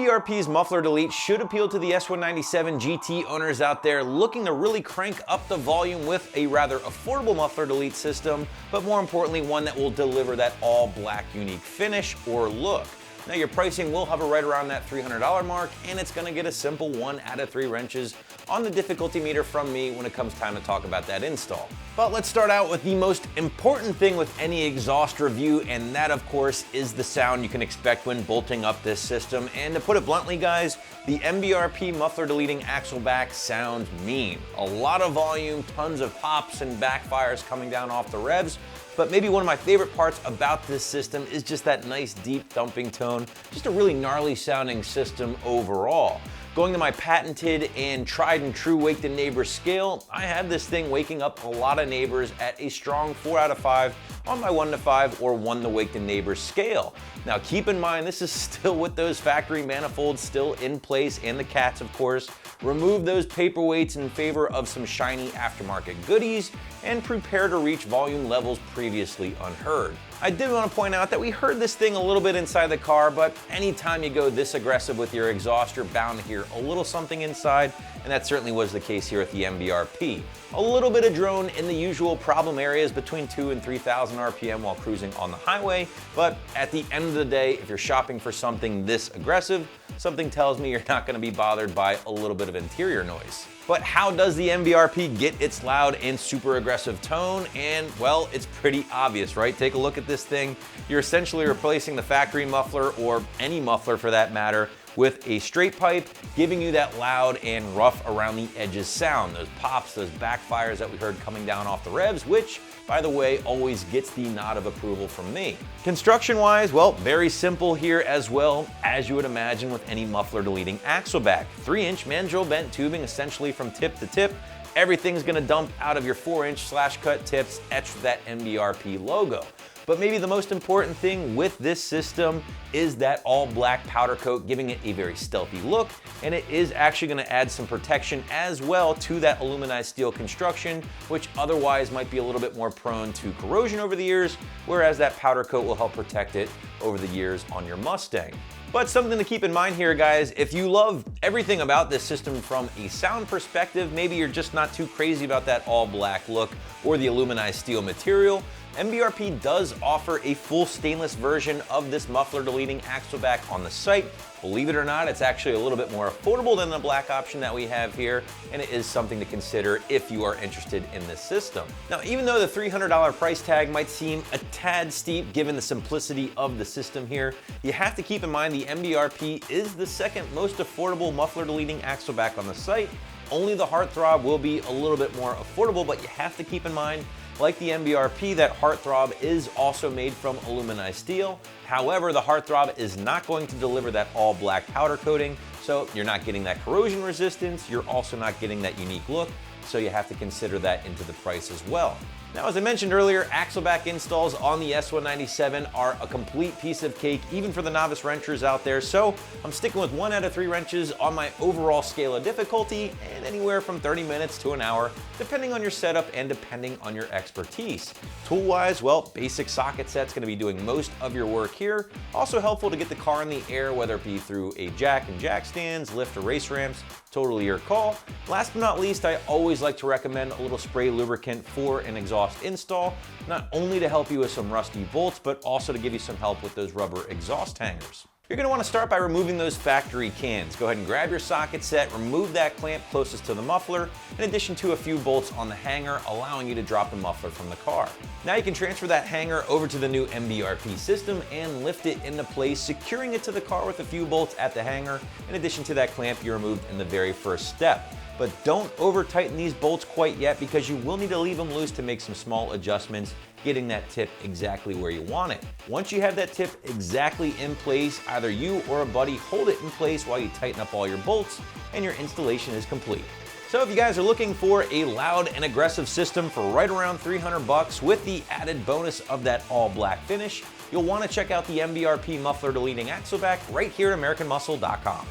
MBRP's Muffler Delete should appeal to the S197 GT owners out there looking to really crank up the volume with a rather affordable muffler delete system, but more importantly, one that will deliver that all-black unique finish or look. Now your pricing will hover right around that $300 mark, and it's going to get a simple 1 out of 3 wrenches on the difficulty meter from me when it comes time to talk about that install. But let's start out with the most important thing with any exhaust review, and that of course is the sound you can expect when bolting up this system. And to put it bluntly guys, the MBRP muffler deleting Axle-Back sounds mean. A lot of volume, tons of pops and backfires coming down off the revs. But maybe one of my favorite parts about this system is just that nice deep thumping tone, just a really gnarly sounding system overall. Going to my patented and tried and true wake the neighbors scale, I have this thing waking up a lot of neighbors at a strong 4 out of 5 on my 1 to 5 or 1 to wake the neighbors scale. Now keep in mind this is still with those factory manifolds still in place and the cats of course. Remove those paperweights in favor of some shiny aftermarket goodies and prepare to reach volume levels previously unheard. I did want to point out that we heard this thing a little bit inside the car, but anytime you go this aggressive with your exhaust, you're bound to hear a little something inside, and that certainly was the case here at the MBRP. A little bit of drone in the usual problem areas between 2,000 and 3,000 RPM while cruising on the highway, but at the end of the day, if you're shopping for something this aggressive, something tells me you're not going to be bothered by a little bit of interior noise. But how does the MBRP get its loud and super aggressive tone? And well, it's pretty obvious, right? Take a look at this thing. You're essentially replacing the factory muffler, or any muffler for that matter, with a straight pipe, giving you that loud and rough around the edges sound. Those pops, those backfires that we heard coming down off the revs, which, by the way, always gets the nod of approval from me. Construction-wise, well, very simple here as well, as you would imagine with any muffler deleting Axle-Back. 3-inch mandrel-bent tubing essentially from tip to tip. Everything's gonna dump out of your 4-inch slash-cut tips etched with that MBRP logo. But maybe the most important thing with this system is that all-black powder coat, giving it a very stealthy look, and it is actually going to add some protection as well to that aluminized steel construction, which otherwise might be a little bit more prone to corrosion over the years, whereas that powder coat will help protect it over the years on your Mustang. But something to keep in mind here, guys, if you love everything about this system from a sound perspective, maybe you're just not too crazy about that all-black look or the aluminized steel material, MBRP does offer a full stainless version of this muffler deleting Axle-Back on the site. Believe it or not, it's actually a little bit more affordable than the black option that we have here, and it is something to consider if you are interested in this system. Now, even though the $300 price tag might seem a tad steep given the simplicity of the system here, you have to keep in mind the MBRP is the second most affordable muffler deleting Axle-Back on the site. Only the Heartthrob will be a little bit more affordable, but you have to keep in mind, like the MBRP, that Heartthrob is also made from aluminized steel. However, the Heartthrob is not going to deliver that all-black powder coating, so you're not getting that corrosion resistance, you're also not getting that unique look, so you have to consider that into the price as well. Now, as I mentioned earlier, Axle-Back installs on the S197 are a complete piece of cake, even for the novice wrenchers out there, so I'm sticking with 1 out of 3 wrenches on my overall scale of difficulty, and anywhere from 30 minutes to an hour, depending on your setup and depending on your expertise. Tool-wise, well, basic socket set's gonna be doing most of your work here. Also helpful to get the car in the air, whether it be through a jack and jack stands, lift or race ramps, totally your call. Last but not least, I always like to recommend a little spray lubricant for an exhaust install, not only to help you with some rusty bolts, but also to give you some help with those rubber exhaust hangers. You're going to want to start by removing those factory cans. Go ahead and grab your socket set, remove that clamp closest to the muffler, in addition to a few bolts on the hanger, allowing you to drop the muffler from the car. Now you can transfer that hanger over to the new MBRP system and lift it into place, securing it to the car with a few bolts at the hanger, in addition to that clamp you removed in the very first step. But don't over tighten these bolts quite yet, because you will need to leave them loose to make some small adjustments, getting that tip exactly where you want it. Once you have that tip exactly in place, either you or a buddy hold it in place while you tighten up all your bolts, and your installation is complete. So if you guys are looking for a loud and aggressive system for right around 300 bucks with the added bonus of that all black finish, you'll want to check out the MBRP Muffler Deleting Axle-Back right here at AmericanMuscle.com.